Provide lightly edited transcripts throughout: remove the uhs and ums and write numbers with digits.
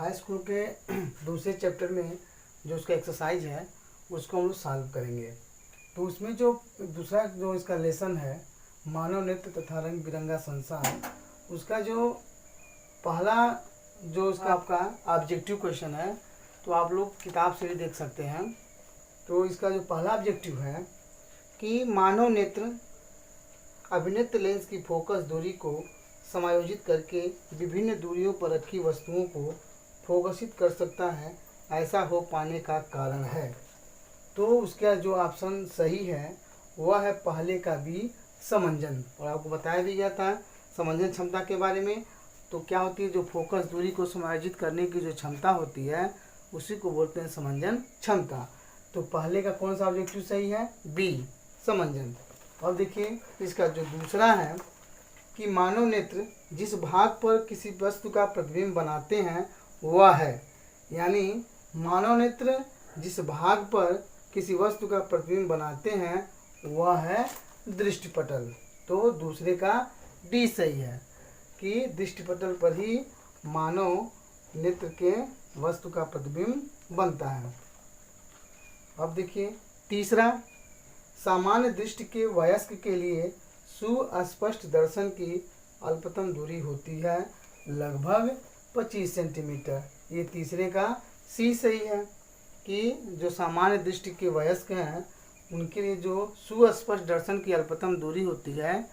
High school के दूसरे chapter में जो उसका एक्सरसाइज है उसको हम लोग सॉल्व करेंगे। तो उसमें जो दूसरा जो इसका लेसन है मानव नृत्य तथा रंग बिरंगा संसार, उसका जो पहला जो इसका आपका ऑब्जेक्टिव क्वेश्चन है, तो आप लोग किताब से भी देख सकते हैं। तो इसका जो पहला ऑब्जेक्टिव है कि मानव नेत्र अभिनेत्र लेंस की फोकस दूरी को समायोजित करके विभिन्न दूरियों पर रखी वस्तुओं को फोकसित कर सकता है, ऐसा हो पाने का कारण है। तो उसका जो ऑप्शन सही है वह है पहले का बी, समंजन। और आपको बताया भी गया था समंजन क्षमता के बारे में। तो क्या होती है, जो फोकस दूरी को समायोजित करने की जो क्षमता होती है उसी को बोलते हैं समंजन क्षमता। तो पहले का कौन सा ऑब्जेक्टिव सही है, बी, समंजन। अब देखिए इसका जो दूसरा है कि मानव नेत्र जिस भाग पर किसी वस्तु का प्रतिबिंब बनाते हैं वह है, यानी मानव नेत्र जिस भाग पर किसी वस्तु का प्रतिबिंब बनाते हैं वह है दृष्टिपटल। तो दूसरे का डी सही है कि दृष्टिपटल पर ही मानव नेत्र के वस्तु का प्रतिबिंब बनता है। अब देखिए तीसरा, सामान्य दृष्टि के वयस्क के लिए सुस्पष्ट दर्शन की अल्पतम दूरी होती है लगभग 25 सेंटीमीटर। ये तीसरे का सी सही है कि जो सामान्य दृष्टि के वयस्क हैं उनके लिए जो सुस्पष्ट दर्शन की अल्पतम दूरी होती है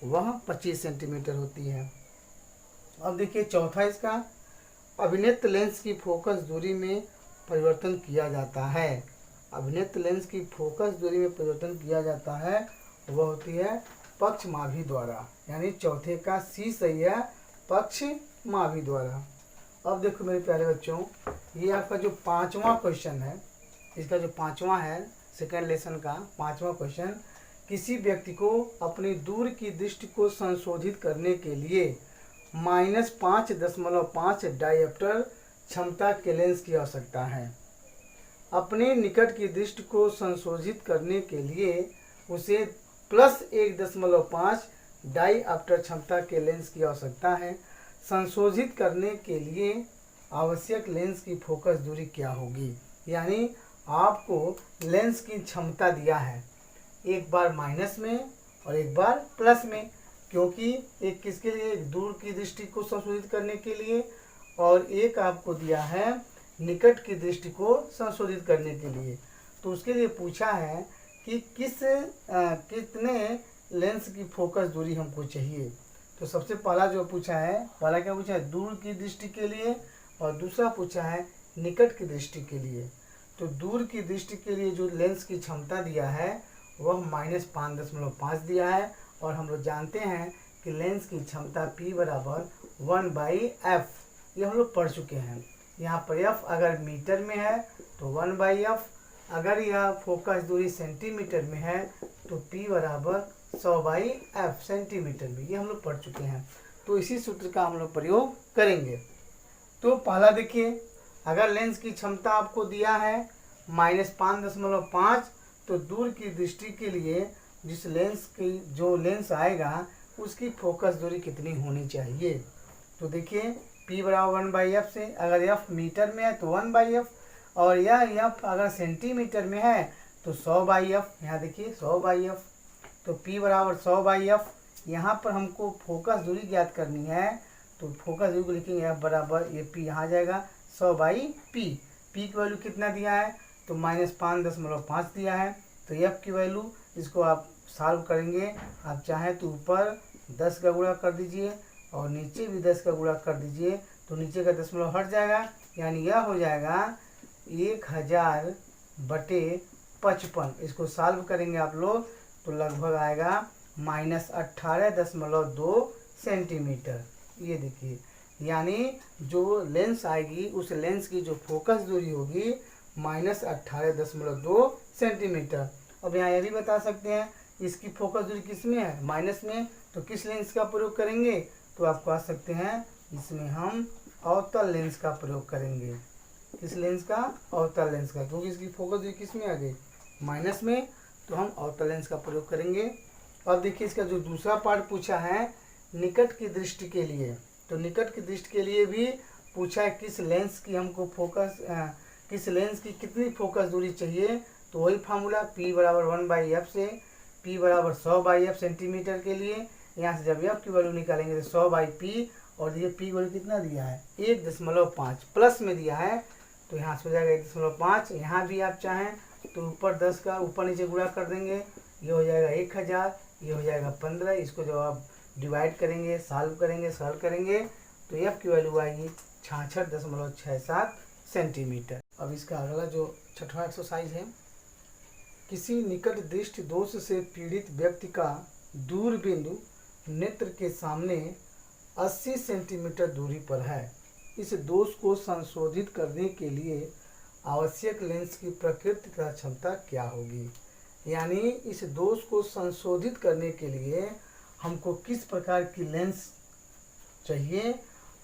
वह 25 सेंटीमीटर होती है। अब देखिए चौथा इसका, अभिनेत्र लेंस की फोकस दूरी में परिवर्तन किया जाता है। अभिनेत्र लेंस की फोकस दूरी में परिवर्तन किया जाता है वह होती है पक्षमाभि द्वारा, यानी चौथे का सी सही है, पक्षमाभि द्वारा। अब देखो मेरे प्यारे बच्चों, ये आपका जो पांचवा क्वेश्चन है, इसका जो पांचवा है सेकेंड लेसन का पांचवा क्वेश्चन, किसी व्यक्ति को अपनी दूर की दृष्टि को संशोधित करने के लिए -5.5 डायप्टर क्षमता के लेंस की आवश्यकता है। अपने निकट की दृष्टि को संशोधित करने के लिए उसे +1.5 डायप्टर क्षमता के लेंस की आवश्यकता है। संशोधित करने के लिए आवश्यक लेंस की फोकस दूरी क्या होगी, यानी आपको लेंस की क्षमता दिया है, एक बार माइनस में और एक बार प्लस में, क्योंकि एक किसके लिए, दूर की दृष्टि को संशोधित करने के लिए, और एक आपको दिया है निकट की दृष्टि को संशोधित करने के लिए। तो उसके लिए पूछा है कि कितने लेंस की फोकस दूरी हमको चाहिए। तो सबसे पहला जो पूछा है, पहला क्या पूछा है, दूर की दृष्टि के लिए, और दूसरा पूछा है निकट की दृष्टि के लिए। तो दूर की दृष्टि के लिए जो लेंस की क्षमता दिया है वह -5.5 दिया है, और हम लोग जानते हैं कि लेंस की क्षमता P बराबर 1/f, ये हम लोग पढ़ चुके हैं। यहाँ पर f अगर मीटर में है तो 1/f, अगर यह फोकस दूरी सेंटीमीटर में है तो P बराबर 100/f सेंटीमीटर में, ये हम लोग पढ़ चुके हैं। तो इसी सूत्र का हम लोग प्रयोग करेंगे। तो पहला देखिए, अगर लेंस की क्षमता आपको दिया है -5.5, तो दूर की दृष्टि के लिए जिस लेंस की जो लेंस आएगा उसकी फोकस दूरी कितनी होनी चाहिए। तो देखिए P बराबर 1/f से, अगर f मीटर में है तो 1/f, और यह f अगर सेंटीमीटर में है तो 100/f। यहाँ देखिए 100/f, तो P बराबर 100/f। यहाँ पर हमको फोकस दूरी ज्ञात करनी है, तो फोकस दूरी को लिखेंगे f बराबर, ये P यहाँ जाएगा 100/p। P की वैल्यू कितना दिया है, तो -5.5 दिया है। तो f की वैल्यू, इसको आप सॉल्व करेंगे, आप चाहें तो ऊपर 10 का गुणा कर दीजिए और नीचे भी 10 का गुणा कर दीजिए, तो नीचे का दशमलव हट जाएगा, यानी यह हो जाएगा 1000/55। इसको सॉल्व करेंगे आप लोग तो लगभग आएगा -18.2 सेंटीमीटर। ये देखिए, यानी जो लेंस आएगी उस लेंस की जो फोकस दूरी होगी -18.2 सेंटीमीटर। अब यहाँ यह भी बता सकते हैं इसकी फोकस दूरी किस में है, माइनस में, तो किस लेंस का प्रयोग करेंगे, तो आप कह सकते हैं इसमें हम अवतल लेंस का प्रयोग करेंगे। किस लेंस का, अवतल लेंस का, क्योंकि इसकी फोकस दूरी किस में आ गई, माइनस में, तो हम अवतल लेंस का प्रयोग करेंगे। अब देखिए इसका जो दूसरा पार्ट पूछा है निकट की दृष्टि के लिए, तो निकट की दृष्टि के लिए भी पूछा है किस लेंस की हमको किस लेंस की कितनी फोकस दूरी चाहिए, तो वही फार्मूला P बराबर 1/f से P बराबर 100/f सेंटीमीटर के लिए। यहाँ से जब f की वैल्यू निकालेंगे तो 100/p, और ये p वैल्यू कितना दिया है 1.5 प्लस में दिया है, तो यहाँ से हो जाएगा 1.5। यहाँ भी आप चाहें तो ऊपर 10 का ऊपर नीचे गुणा कर देंगे, ये हो जाएगा 1000, ये हो जाएगा 15। इसको जब आप डिवाइड करेंगे, सॉल्व करेंगे तो f की वैल्यू आएगी 66.67 सेंटीमीटर। अब इसका अगला जो छठवां एक्सरसाइज है, किसी निकट दृष्टि दोष से पीड़ित व्यक्ति का दूर बिंदु नेत्र के सामने 80 सेंटीमीटर दूरी पर है। इस दोष को संशोधित करने के लिए आवश्यक लेंस की प्रकृति तथा क्षमता क्या होगी। यानी इस दोष को संशोधित करने के लिए हमको किस प्रकार की लेंस चाहिए,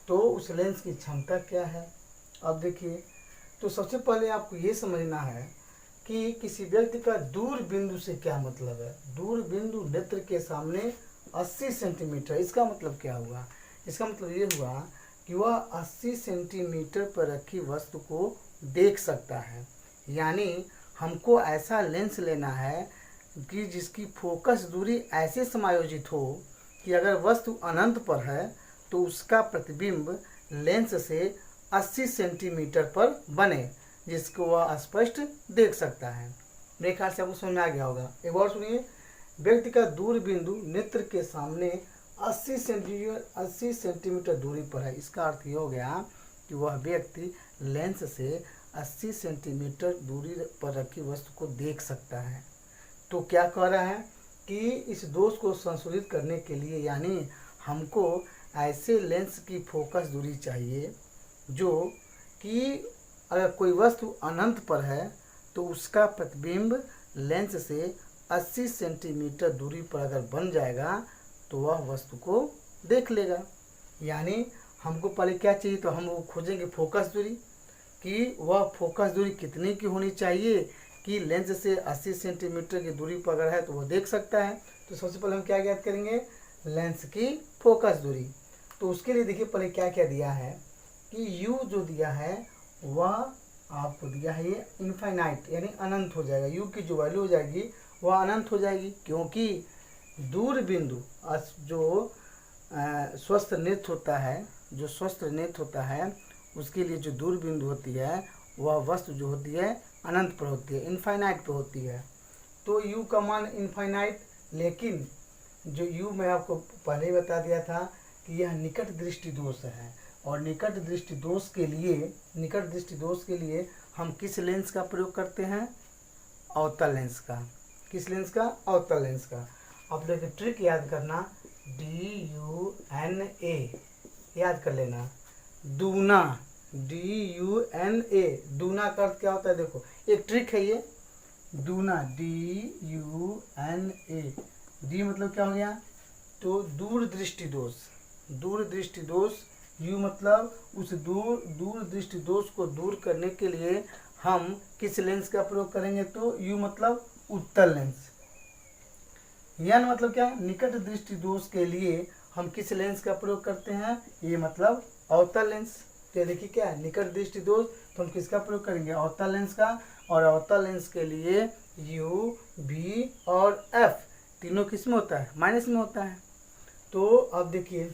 तो उस लेंस की क्षमता क्या है। अब देखिए, तो सबसे पहले आपको ये समझना है कि किसी व्यक्ति का दूर बिंदु से क्या मतलब है। दूर बिंदु नेत्र के सामने 80 सेंटीमीटर, इसका मतलब क्या हुआ, इसका मतलब ये हुआ कि वह 80 सेंटीमीटर पर रखी वस्तु को देख सकता है। यानी हमको ऐसा लेंस लेना है कि जिसकी फोकस दूरी ऐसे समायोजित हो कि अगर वस्तु अनंत पर है तो उसका प्रतिबिंब लेंस से 80 सेंटीमीटर पर बने, जिसको वह स्पष्ट देख सकता है। मेरे ख्याल से आपको समझ में आ गया होगा। एक और सुनिए, व्यक्ति का दूर बिंदु नेत्र के सामने 80 सेंटीमीटर दूरी पर है। इसका अर्थ ये हो गया कि वह व्यक्ति लेंस से 80 सेंटीमीटर दूरी पर रखी वस्तु को देख सकता है। तो क्या कह रहा है कि इस दोष को संशोधित करने के लिए, यानी हमको ऐसे लेंस की फोकस दूरी चाहिए जो कि अगर कोई वस्तु अनंत पर है तो उसका प्रतिबिंब लेंस से 80 सेंटीमीटर दूरी पर अगर बन जाएगा तो वह वस्तु को देख लेगा। यानी हमको पहले क्या चाहिए, तो हम वो खोजेंगे फोकस दूरी, कि वह फोकस दूरी कितनी की होनी चाहिए कि लेंस से 80 सेंटीमीटर की दूरी पर अगर है तो वो देख सकता है। तो सबसे पहले हम क्या ज्ञात करेंगे, लेंस की फोकस दूरी। तो उसके लिए देखिए पहले क्या क्या दिया है कि u जो दिया है वह आपको दिया है ये इनफाइनाइट, यानी अनंत हो जाएगा। u की जो वैल्यू हो जाएगी वह अनंत हो जाएगी, क्योंकि दूर बिंदु जो स्वस्थ नेत्र होता है, जो स्वस्थ नेत्र होता है उसके लिए जो दूर बिंदु होती है वह वस्तु जो होती है अनंत पर होती है, इनफाइनाइट पर होती है। तो u का मान इनफाइनाइट, लेकिन जो u मैं आपको पहले ही बता दिया था कि यह निकट दृष्टि दोष है, और निकट दृष्टि दोष के लिए हम किस लेंस का प्रयोग करते हैं, अवतल लेंस का। किस लेंस का, अवतल लेंस का। आप लोग ट्रिक याद करना, DUNA याद कर लेना, दूना, DUNA, दूना का अर्थ क्या होता है, देखो एक ट्रिक है ये, दूना DUNA, डी मतलब क्या हो गया, तो दूर दृष्टि दोष, दूर दृष्टि दोष, यू मतलब उस दूर दृष्टि दोष को दूर करने के लिए हम किस लेंस का प्रयोग करेंगे, तो यू मतलब उत्तल लेंस, यन मतलब क्या, निकट दृष्टि दोष के लिए हम किस लेंस का प्रयोग करते हैं, ये मतलब अवतल लेंस। तो देखिए क्या है, निकट दृष्टि दोष, तो हम किसका प्रयोग करेंगे, अवतल लेंस का। और अवतल लेंस के लिए U, V और F तीनों किस में होता है, माइनस में होता है। तो अब देखिए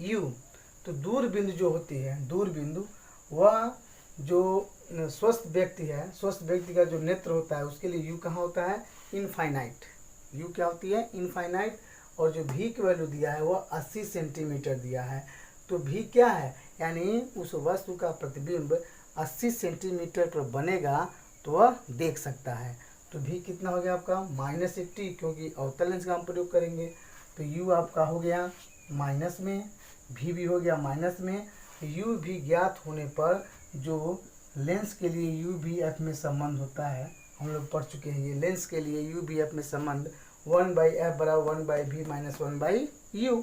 U, तो दूर बिंदु जो होती है, दूर बिंदु वह जो स्वस्थ व्यक्ति है, स्वस्थ व्यक्ति का जो नेत्र होता है उसके लिए U कहाँ होता है, इनफाइनाइट। U क्या होती है, इनफाइनाइट। और जो V की वैल्यू दिया है वह 80 सेंटीमीटर दिया है। तो V क्या है, यानी उस वस्तु का प्रतिबिंब 80 सेंटीमीटर पर बनेगा तो वह देख सकता है। तो V कितना हो गया आपका, -80, क्योंकि अवतल लेंस का हम प्रयोग करेंगे। तो U आपका हो गया माइनस में, V भी हो गया माइनस में। U भी ज्ञात होने पर जो लेंस के लिए U भी F में संबंध होता है, हम लोग पढ़ चुके हैं ये, लेंस के लिए U भी F में संबंध 1/f बराबर 1/v माइनस 1/u।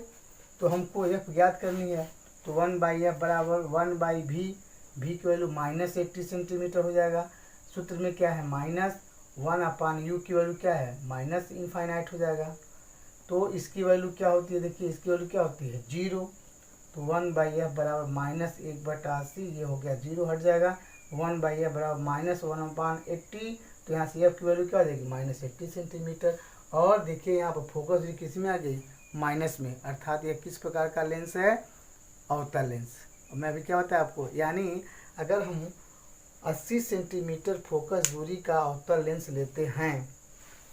तो हमको F ज्ञात करनी है, तो 1/f बराबर 1/v, v की वैल्यू -80 सेंटीमीटर हो जाएगा। सूत्र में क्या है, -1/u की वैल्यू क्या है, माइनस इनफाइनाइट हो जाएगा। तो इसकी वैल्यू क्या होती है, देखिए इसकी वैल्यू क्या होती है, 0। तो 1/f बराबर -1/80, ये हो गया 0 हट जाएगा। 1/f बराबर -1/80, तो यहाँ से f की वैल्यू क्या आ जाएगी -80 सेंटीमीटर। और देखिए यहाँ पर फोकस दूरी किस में आ गई माइनस में, अर्थात यह किस प्रकार का लेंस है, अवतल लेंस। मैं अभी क्या बताया आपको, यानी अगर हम 80 सेंटीमीटर फोकस दूरी का अवतल लेंस लेते हैं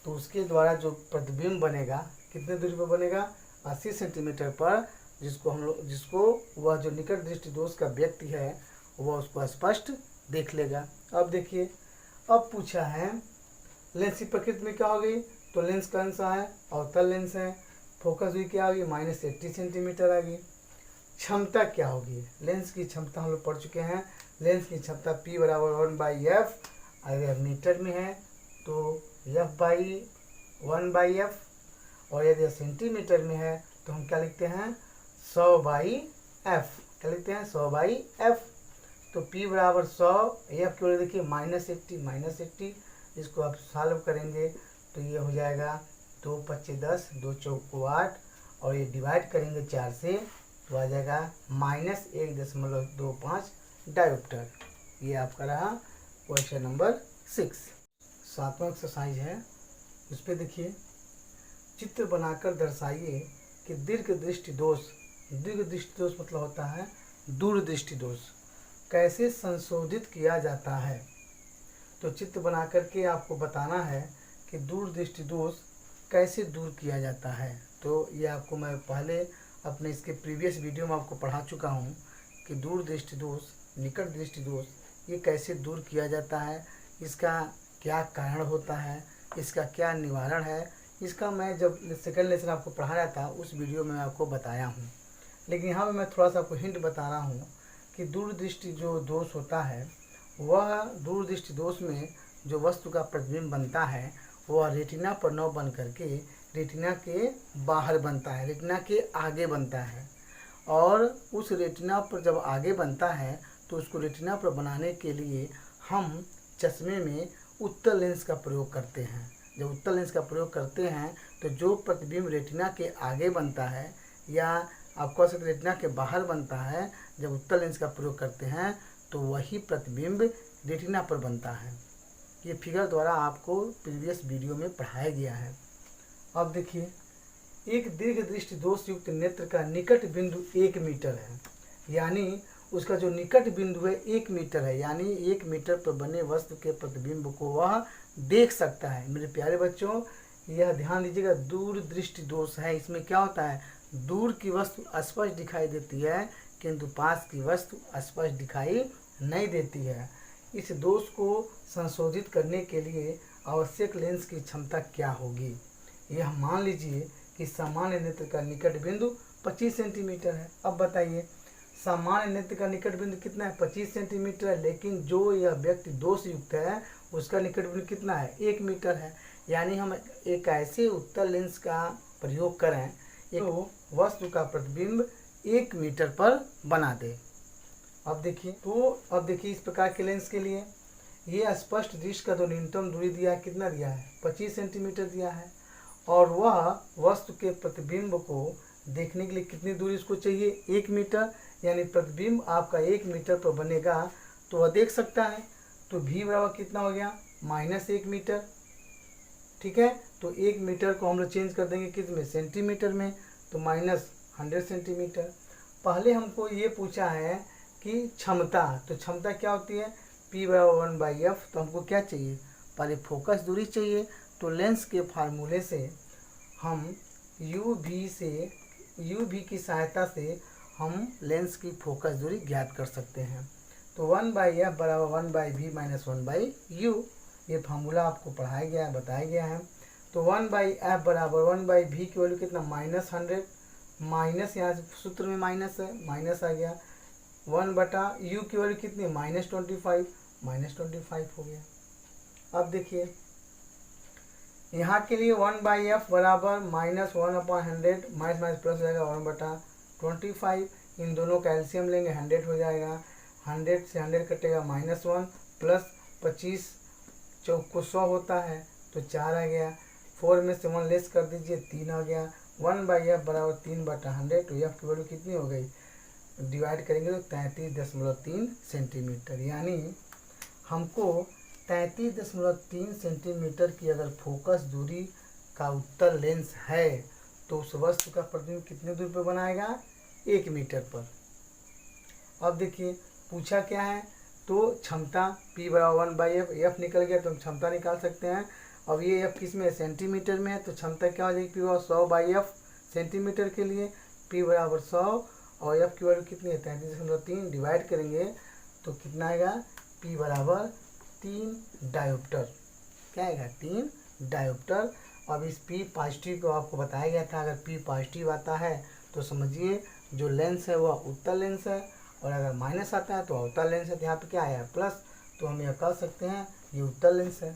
तो उसके द्वारा जो प्रतिबिंब बनेगा कितने दूरी पर बनेगा 80 सेंटीमीटर पर, जिसको वह जो निकट दृष्टि दोष का व्यक्ति है वह उसको स्पष्ट देख लेगा। अब देखिए, अब पूछा है लेंस की प्रकृति में क्या हो गई, तो लेंस कौन सा है, अवतल लेंस है। फोकस दूरी क्या होगी -80 सेंटीमीटर आ गई। क्षमता क्या होगी, लेंस की क्षमता हम लोग पढ़ चुके हैं। लेंस की क्षमता P बराबर 1/f, अगर मीटर में है तो f/1/f, और यदि सेंटीमीटर में है तो हम क्या लिखते हैं 100/f, क्या लिखते हैं 100/f। तो P बराबर 100, f की वजह देखिए -80, इसको आप सॉल्व करेंगे तो ये हो जाएगा 2 × 25 = 10, 2 × 4 = 8, और ये डिवाइड करेंगे 4 से तो आ जाएगा -1.25 डायोप्टर। ये आपका रहा क्वेश्चन नंबर 6। 7वां एक्सरसाइज है, उस पर देखिए, चित्र बनाकर दर्शाइए कि दीर्घ दृष्टि दोष मतलब होता है दूरदृष्टि दोष, कैसे संशोधित किया जाता है। तो चित्र बना करके आपको बताना है कि दूरदृष्टि दोष कैसे दूर किया जाता है। तो ये आपको मैं पहले अपने इसके प्रीवियस वीडियो में आपको पढ़ा चुका हूँ कि दूरदृष्टि दोष, निकट दृष्टि दोष ये कैसे दूर किया जाता है, इसका क्या कारण होता है, इसका क्या निवारण है, इसका मैं जब सेकंड लेसन आपको पढ़ाया था उस वीडियो में मैं आपको बताया हूँ। लेकिन यहाँ पर मैं थोड़ा सा आपको हिंट बता रहा हूँ कि दूरदृष्टि जो दोष होता है, वह दूरदृष्टि दोष में जो वस्तु का प्रतिबिंब बनता है वह रेटिना पर न बन करके रेटिना के बाहर बनता है, रेटिना के आगे बनता है। और उस रेटिना पर जब आगे बनता है तो उसको रेटिना पर बनाने के लिए हम चश्मे में उत्तल लेंस का प्रयोग करते हैं। जब उत्तल लेंस का प्रयोग करते हैं तो जो प्रतिबिंब रेटिना के आगे बनता है या आप कह सकते रेटिना के बाहर बनता है, जब उत्तल लेंस का प्रयोग करते हैं तो वही प्रतिबिंब रेटिना पर बनता है। ये फिगर द्वारा आपको प्रीवियस वीडियो में पढ़ाया गया है। अब देखिए, एक दीर्घ दृष्टि दोष युक्त नेत्र का निकट बिंदु 1 मीटर है, यानी उसका जो निकट बिंदु है 1 मीटर है, यानी 1 मीटर पर बने वस्तु के प्रतिबिंब को वह देख सकता है। मेरे प्यारे बच्चों, यह ध्यान दीजिएगा, दूर दृष्टि दोष है। इसमें क्या होता है, दूर की वस्तु स्पष्ट दिखाई देती है किंतु पास की वस्तु स्पष्ट दिखाई नहीं देती है। इस दोष को संशोधित करने के लिए आवश्यक लेंस की क्षमता क्या होगी। यह मान लीजिए कि सामान्य नेत्र का निकट बिंदु 25 सेंटीमीटर है। अब बताइए, सामान्य नेत्र का निकट बिंदु कितना है 25 सेंटीमीटर है, लेकिन जो यह व्यक्ति दोष युक्त है उसका निकट बिंदु कितना है 1 मीटर है। यानी हम एक ऐसे उत्तल लेंस का प्रयोग करें जो वस्तु का प्रतिबिंब 1 मीटर पर बना दे। अब देखिए इस प्रकार के लेंस के लिए ये स्पष्ट दृश्य का जो न्यूनतम दूरी दिया है कितना दिया है 25 सेंटीमीटर दिया है, और वह वस्तु के प्रतिबिंब को देखने के लिए कितनी दूरी इसको चाहिए 1 मीटर, यानी प्रतिबिंब आपका 1 मीटर पर बनेगा तो वह देख सकता है। तो v बराबर कितना हो गया -1 मीटर, ठीक है। तो 1 मीटर को हम लोग चेंज कर देंगे किस में सेंटीमीटर में, तो -100 सेंटीमीटर। पहले हमको ये पूछा है कि क्षमता, तो क्षमता क्या होती है P बराबर 1/f, तो हमको क्या चाहिए पहले फोकस दूरी चाहिए। तो लेंस के फार्मूले से हम UV की सहायता से हम लेंस की फोकस दूरी ज्ञात कर सकते हैं। तो 1/f बराबर 1/v - 1/u, ये फार्मूला आपको पढ़ाया गया है, बताया गया है। तो 1/f बराबर 1/v की वैल्यू कितना -100, माइनस यहाँ से सूत्र में माइनस है, माइनस आ गया। 1/u की वैल्यू कितनी -25 हो गया। अब देखिए यहाँ के लिए 1/f बराबर -1/100, माइनस प्लस हो जाएगा 1/25। इन दोनों का एलसीएम लेंगे 100 हो जाएगा, 100 से 100 कटेगा -1 प्लस 25 चौक को 100 होता है तो 4 आ गया, 4 में से 1 लेस कर दीजिए 3 आ गया। 1/f बराबर 3/100, तो f की वैल्यू कितनी हो गई डिवाइड करेंगे तो 33.3 सेंटीमीटर, यानी हमको 33.3 सेंटीमीटर की अगर फोकस दूरी का उत्तल लेंस है तो उस वस्तु का प्रतिबिंब कितने दूर पर बनाएगा, 1 मीटर पर। अब देखिए पूछा क्या है, तो क्षमता P बराबर 1/f, एफ निकल गया तो हम क्षमता निकाल सकते हैं। अब ये एफ किस में है, सेंटीमीटर में है, तो क्षमता क्या हो जाएगी, P बराबर 100/f सेंटीमीटर के लिए, P बराबर 100 और एफ की वैल्यू कितनी है 33.3, डिवाइड करेंगे तो कितना आएगा, P बराबर 3 डायोप्टर। क्या आएगा, 3 डायोप्टर। अब इस P पॉजिटिव को आपको बताया गया था, अगर P पॉजिटिव आता है तो समझिए जो लेंस है वह उत्तल लेंस है, और अगर माइनस आता है तो अवतल लेंस है। तो यहाँ पे क्या आया, प्लस, तो हम यह कह सकते हैं ये उत्तल लेंस है।